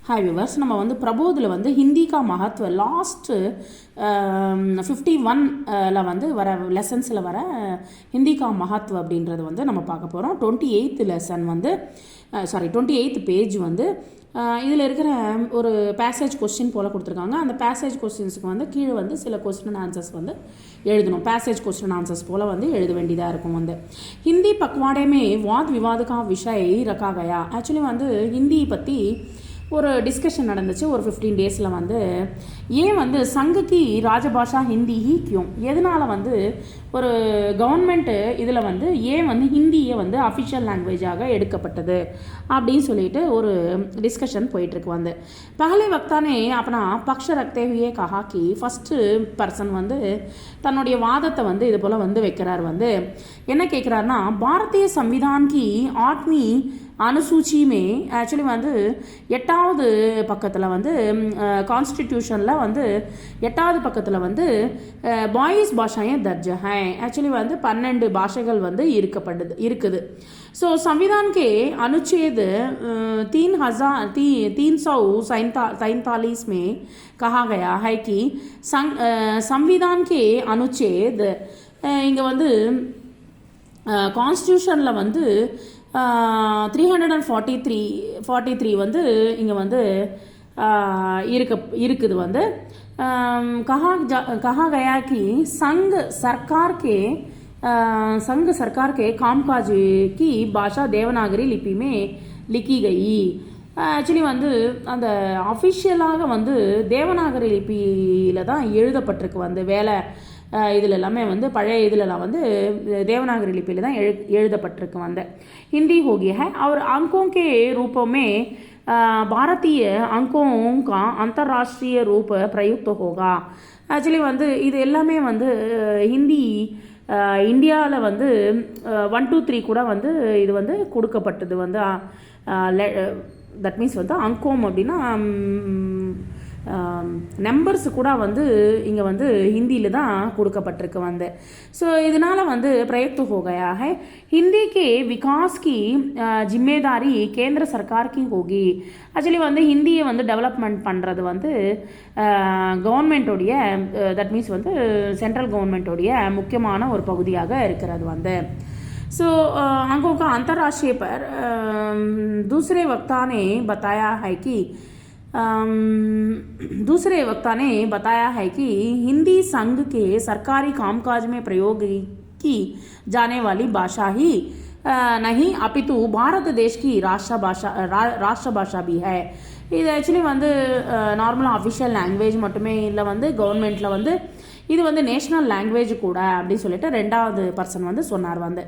हाय viewers நம்ம வந்து பிரபோதில் வந்து ஹிந்தி கா மகத்துவ லாஸ்ட் 51ல வந்து வர லெசன்ஸில் வர ஹிந்தி கா மகத்துவ அப்படின்றது வந்து நம்ம பார்க்க போகிறோம். 28th லெசன் வந்து 28th பேஜ் வந்து இதில் இருக்கிற ஒரு பேசேஜ் கொஸ்டின் போல் கொடுத்துருக்காங்க. அந்த பேசேஜ் கொஸ்டின்ஸுக்கு வந்து கீழே வந்து சில கொஸ்டின் ஆன்சர்ஸ் வந்து எழுதணும். பேசேஜ் கொஸ்டின் ஆன்சர்ஸ் போல் வந்து எழுத வேண்டியதாக இருக்கும். வந்து ஹிந்தி பக்வாடேமே வாத் விவாதுக்கா விஷய் ரக்கா கயா. ஆக்சுவலி வந்து ஹிந்தி பற்றி ஒரு டிஸ்கஷன் நடந்துச்சு ஒரு 15 டேஸில். வந்து ஏன் வந்து சங்குக்கு ராஜபாஷா ஹிந்தி ஹி கியும், எதனால் வந்து ஒரு கவர்மெண்ட்டு இதில் வந்து ஏன் வந்து ஹிந்தியை வந்து அஃபிஷியல் லாங்குவேஜாக எடுக்கப்பட்டது அப்படின்னு சொல்லிட்டு ஒரு டிஸ்கஷன் போயிட்டுருக்கு. வந்து பகலே வக்தானே அப்பனா பக்ஷ ரக்தே ஹுயே கஹா கி, ஃபஸ்ட்டு பர்சன் வந்து தன்னுடைய வாதத்தை வந்து இது போல் வந்து வைக்கிறார். வந்து என்ன கேட்குறாருன்னா, பாரதிய சம்விதான் கி ஆத்மி அனுசூச்சி மே ஆக்சுவலி வந்து 8வது பக்கத்தில் வந்து கான்ஸ்டிடியூஷனில் வந்து 8வது பக்கத்தில் வந்து பாயிஸ் பாஷாயே தர்ஜ ஹை. ஆக்சுவலி வந்து 12 பாஷைகள் வந்து இருக்குது. ஸோ संविधान के अनुच्छेद 347 में कहा गया है कि संविधान के अनुच्छेद இங்கே வந்து கான்ஸ்டியூஷனில் வந்து 343 வந்து இங்கே வந்து இருக்குது. வந்து कहा गया कि संघ सरकार के कामकाज की भाषा देवनागरी लिपि में लिखी गई. ஆக்சுவலி வந்து அந்த அஃபிஷியலாக வந்து தேவநாகரி லிப்பியில் தான் எழுதப்பட்டிருக்கு. வந்து வேலை இதில் எல்லாமே வந்து பழைய இதிலலாம் வந்து देवनागरी लिपि தான் எழுதப்பட்டிருக்கு. வந்து हिंदी हो गया है और अंकों के रूपों में भारतीय अंकों का अंतर्राष्ट्रीय रूप प्रयुक्त होगा. ஆக்சுவலி வந்து இது எல்லாமே வந்து ஹிந்தி இந்தியாவில் வந்து 1 2 3 கூட வந்து இது வந்து கொடுக்கப்பட்டது. வந்து தட் மீன்ஸ் வந்து அங்கோம் அப்படின்னா நம்பர்ஸ் கூட வந்து இங்கே வந்து ஹிந்தியில் தான் கொடுக்கப்பட்டிருக்கு. வந்து ஸோ இதனால் வந்து प्रयुक्त हो गया है. हिंदी के विकास की जिम्मेदारी केंद्र सरकार की होगी. ஆக்சுவலி வந்து ஹிந்தியை வந்து டெவலப்மெண்ட் பண்ணுறது வந்து கவர்மெண்ட்டோடைய தட் மீன்ஸ் வந்து சென்ட்ரல் கவர்மெண்ட்டோடைய முக்கியமான ஒரு பகுதியாக இருக்கிறது. வந்து सो अंकों का अंतर्राष्ट्रीय पर दूसरे वक्ता ने बताया है कि हिंदी संघ के सरकारी कामकाज में प्रयोग की जाने वाली भाषा ही नहीं अपितु भारत देश की राष्ट्रभाषा भी है. இது ஆக்சுவலி வந்து நார்மலாக அஃபிஷியல் லாங்குவேஜ் மட்டுமே இல்லை, வந்து கவர்மெண்ட்டில் வந்து இது வந்து நேஷ்னல் லாங்குவேஜ் கூட அப்படின்னு சொல்லிட்டு 2வது பர்சன் வந்து சொன்னார். வந்து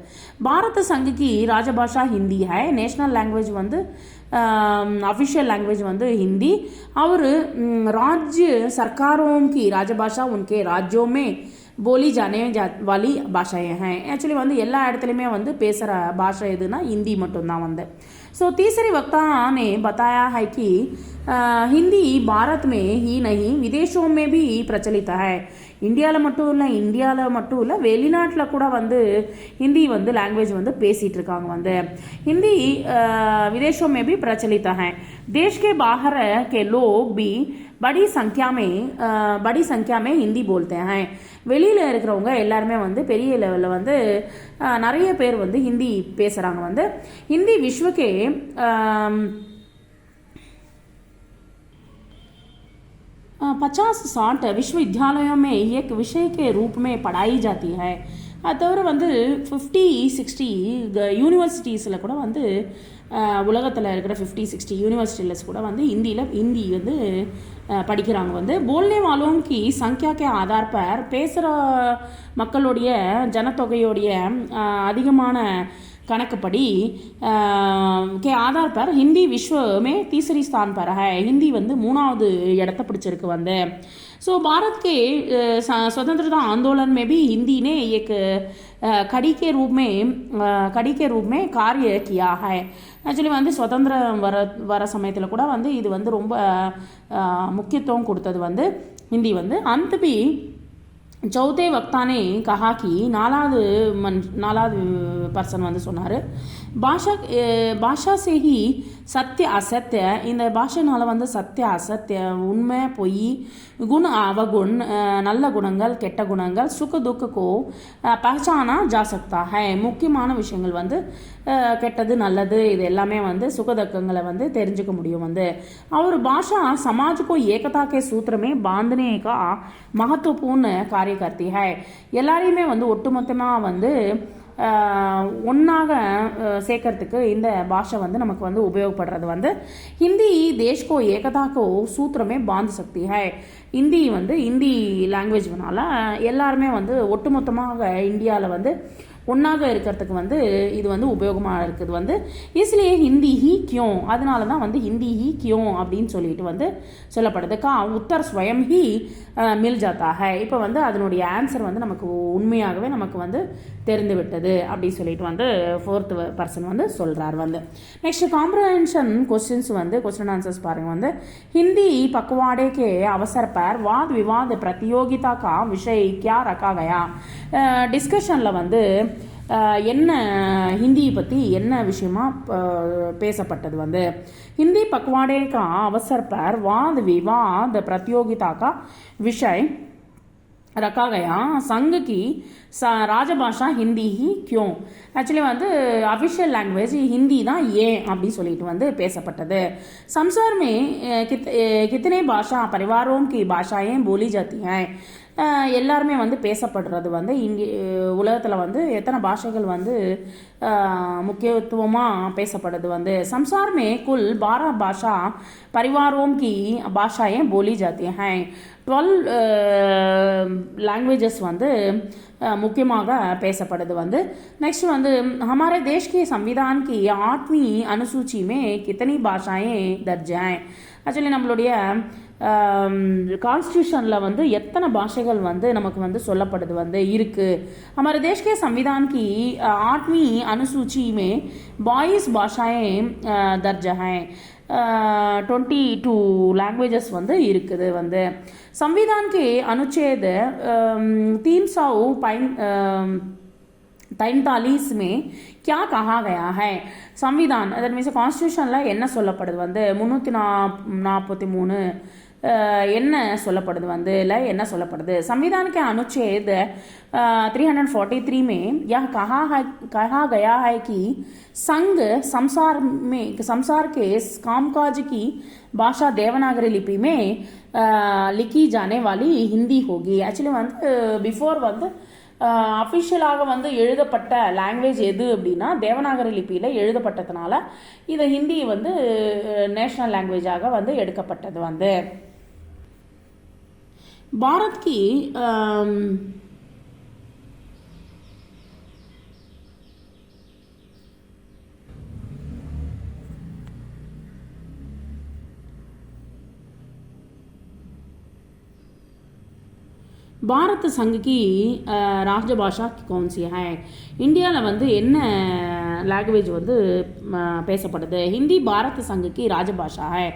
பாரத சங்குக்கு ராஜபாஷா ஹிந்தி ஹை, நேஷ்னல் லாங்குவேஜ் வந்து அஃபிஷியல் லாங்குவேஜ் வந்து ஹிந்தி. और राज्य सरकारों की राजभाषा उनके राज्यों में बोली जाने वाली भाषाएं हैं. ஆக்சுவலி வந்து எல்லா இடத்துலையுமே வந்து பேசுகிற பாஷை எதுனா ஹிந்தி மட்டும்தான். வந்து सो तीसरे वक्ता ने बताया है कि हिंदी भारत में ही नहीं विदेशों में भी प्रचलित है. இந்தியாவில் மட்டும் இல்லை வெளிநாட்டில் கூட வந்து ஹிந்தி வந்து லாங்குவேஜ் வந்து பேசிகிட்டு இருக்காங்க. வந்து हिंदी विदेशों में भी प्रचलित है. देश के बाहर के लोग भी बड़ी संख्या में हिंदी बोलते हैं. வெளியில் இருக்கிறவங்க எல்லாருமே வந்து பெரிய லெவலில் வந்து நிறைய பேர் வந்து ஹிந்தி பேசுகிறாங்க. வந்து हिंदी विश्व के 50-60 विश्वविद्यालयों में एक विषय के रूप में पढ़ाई जाती है. அது தவிர வந்து 50-60 யூனிவர்சிட்டிஸில் கூட வந்து உலகத்தில் இருக்கிற 50-60 யூனிவர்சிட்டிஸ் கூட வந்து ஹிந்தி வந்து படிக்கிறாங்க. வந்து போல்னே வாலோं की संख्या के आधार पर பேசுகிற மக்களுடைய ஜனத்தொகையோடைய அதிகமான கணக்குப்படி के आधार पर हिंदी विश्व में तीसरी स्थान पर है. हिंदी வந்து 3வது இடத்த பிடிச்சிருக்கு. வந்து सो भारत के स्वतंत्रता आंदोलन में भी हिंदी ने एक कड़ी के रूप में कार्य किया है. ஆக்சுவலி வந்து சுதந்திரம் வர சமயத்தில் கூட வந்து இது வந்து ரொம்ப முக்கியத்துவம் கொடுத்தது வந்து ஹிந்தி. வந்து अंत भी चौथे वक्ता ने कहा कि नालाவது पर्सन வந்து சொன்னார், பாஷா से ही சத்திய அசத்திய, இந்த பாஷைனால வந்து சத்திய அசத்திய, உண்மை பொய், குண அவகுண், நல்ல குணங்கள் கெட்ட குணங்கள், சுக துக்கோ பஹச்சானா ஜா சக்தா ஹை, முக்கியமான விஷயங்கள் வந்து கெட்டது நல்லது இது எல்லாமே வந்து சுகதுக்கங்களை வந்து தெரிஞ்சுக்க முடியும் வந்து. और भाषा समाज को एकता के सूत्र में बांधने का महत्वपूर्ण कार्य करती है. எல்லாரையுமே வந்து ஒட்டுமொத்தமாக வந்து ஒன்றாக சேர்க்கறதுக்கு இந்த பாஷை வந்து நமக்கு வந்து உபயோகப்படுறது வந்து. ஹிந்தி தேஷ் கோ ஏகதா கோ சூத்திரமே பாந்த் சக்தி ஹை. ஹிந்தி வந்து ஹிந்தி லாங்குவேஜ்னால எல்லாருமே வந்து ஒட்டுமொத்தமாக இந்தியாவில் வந்து ஒன்றாக இருக்கிறதுக்கு வந்து இது வந்து உபயோகமாக இருக்குது வந்து. इसलिए हिंदी ही क्यों, அதனால தான் வந்து हिंदी ही क्यों அப்படின்னு சொல்லிட்டு வந்து சொல்லப்படுது. உத்தர் ஸ்வயம் ஹி மில் ஜாத்தா ஹை. இப்போ வந்து அதனுடைய ஆன்சர் வந்து நமக்கு உண்மையாகவே நமக்கு வந்து தெரிந்து விட்டது அப்படி சொல்லிட்டு வந்து ஃபோர்த் பர்சன் வந்து சொல்கிறார் வந்து. நெக்ஸ்ட் காம்ப்ரஹென்ஷன் கொஸ்டின்ஸ் வந்து கொஸ்டின் ஆன்சர்ஸ் பாருங்கள் வந்து. हिंदी पखवाड़े के अवसर पर वाद विवाद प्रतियोगिता का विषय क्या रखा गया. டிஸ்கஷனில் வந்து என்ன ஹிந்தியை பற்றி என்ன விஷயமா பேசப்பட்டது வந்து. हिंदी पखवाड़े का अवसर पर वाद विवाद प्रतियोगिता का विषय रखा गया. संघ की ராஜபாஷா ஹிந்தி ஹி क्यों. ஆக்சுவலி வந்து அஃபிஷியல் லாங்குவேஜ் ஹிந்தி தான் ஏன் அப்படி சொல்லிட்டு வந்து பேசப்பட்டது. संसार में कितने भाषा परिवारों की भाषाएं बोली जाती हैं. எல்லாருமே வந்து பேசப்படுறது வந்து உலகத்தில் வந்து எத்தனை பாஷைகள் வந்து முக்கியத்துவமாக பேசப்படுது வந்து. संसार में कुल 12 भाषा परिवारों की भाषाएं बोली जाती हैं. 12 லாங்குவேஜஸ் வந்து முக்கியமாக பேசப்படுது வந்து. நெக்ஸ்ட் வந்து हमारे देश के संविधान की 8वीं अनुसूची में कितनी भाषाएं दर्ज हैं. ஆக்சுவலி நம்மளுடைய கான்ஸ்டியூஷனில் வந்து எத்தனை பாஷைகள் வந்து நமக்கு வந்து சொல்லப்படுது வந்து இருக்குது. हमारे देश के संविधान की 8वीं अनुसूची में 22 भाषाएं दर्ज हैं. 22 லாங்குவேஜஸ் வந்து இருக்குது வந்து. संविधान के अनुच्छेद 343 में क्या कहा गया है. संविधान அதன் மீன்ஸ் கான்ஸ்டியூஷனில் என்ன சொல்லப்படுது வந்து 343 என்ன சொல்லப்படுது வந்து இல்லை என்ன சொல்லப்படுது. संविधान के अनुच्छेद 343 में यह कहा गया है कि संघ संसार के कामकाज की भाषा देवनागरी लिपि में लिखी जाने वाली हिंदी होगी. एक्चुअली வந்து பிஃபோர் வந்து அஃபிஷியலாக வந்து எழுதப்பட்ட லாங்குவேஜ் எது அப்படின்னா தேவநாகரி லிபியில் எழுதப்பட்டதுனால இது ஹிந்தி வந்து நேஷ்னல் லாங்குவேஜாக வந்து எடுக்கப்பட்டது வந்து. பாரத் கி பாரத் சங் கி ராஜபாஷா கौन सी है. இந்தியாவில் வந்து என்ன லாங்குவேஜ் வந்து பேசப்படுது. ஹிந்தி பாரத் சங் கி ராஜபாஷா है.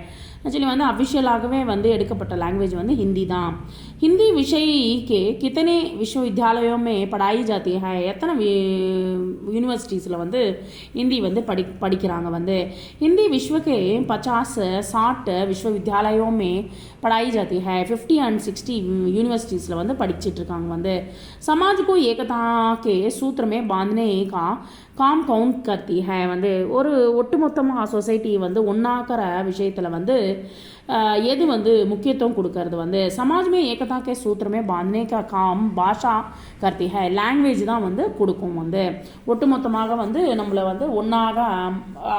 ஆக்சுவலி வந்து அஃபிஷியலாகவே வந்து எடுக்கப்பட்ட லாங்குவேஜ் வந்து ஹிந்தி தான். हिंदी विषय के कितने विश्वविद्यालयों में पढ़ाई जाती है. எத்தனை யூனிவர்சிட்டிஸில் வந்து ஹிந்தி வந்து படிக்கிறாங்க வந்து. हिंदी विश्व के 50-60 विश्वविद्यालयों में पढ़ाई जाती है. 50 and 60 यूनिवर्सिटीज़ில் வந்து படிச்சுட்டு இருக்காங்க வந்து. समाज को एकता के सूत्र में बांधने का काम कौन करती है வந்து. ஒரு ஒட்டுமொத்தமாக சொசைட்டி வந்து ஒன்றாக்கிற விஷயத்தில் வந்து எது வந்து முக்கியத்துவம் கொடுக்கறது வந்து. समाज में एकता के सूत्र में बांधने का काम भाषा करती है. லாங்குவேஜ் தான் வந்து கொடுக்கும் வந்து. ஒட்டுமொத்தமாக வந்து நம்மளை வந்து ஒன்றாக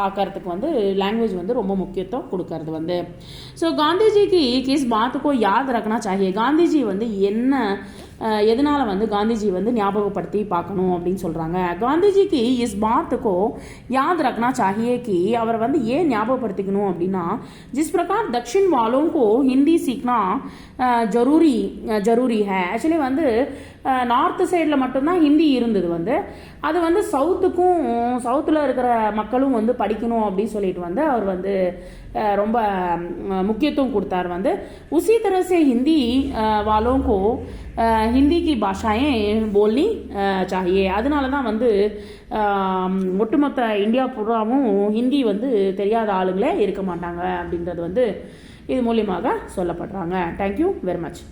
ஆக்கிறதுக்கு வந்து லாங்குவேஜ் வந்து ரொம்ப முக்கியத்துவம் கொடுக்கறது வந்து. ஸோ காந்திஜிக்கு கிஸ் பாத்துக்கோ யாத் ரக்கனா சாஹியே. காந்திஜி வந்து என்ன எதனால் வந்து காந்திஜி வந்து ஞாபகப்படுத்தி பார்க்கணும் அப்படின்னு சொல்கிறாங்க. காந்திஜிக்கு இஸ் பாத்துக்கோ யாத் ரக்கனா சாஹியே கி, அவர் வந்து ஏன் ஞாபகப்படுத்திக்கணும் அப்படின்னா जिस प्रकार दक्षिण वालों को हिंदी सीखना जरूरी है. ஆக்சுவலி வந்து நார்த் சைடில் மட்டும்தான் ஹிந்தி இருந்தது வந்து. அது வந்து சவுத்தில் இருக்கிற மக்களும் வந்து படிக்கணும் அப்படின்னு சொல்லிட்டு வந்து அவர் வந்து ரொம்ப मुख्यत्व கொடுத்தார் வந்து उसी तरह से हिंदी वालों को हिंदी की भाषाएं बोलनी चाहिए அதனால தான் வந்து ஒட்டுமொத்த இந்தியா பூராவும் ஹிந்தி வந்து தெரியாத ஆளுங்களே இருக்க மாட்டாங்க அப்படின்றது வந்து இது மூலியமாக சொல்லப்படுறாங்க. Thank you very much.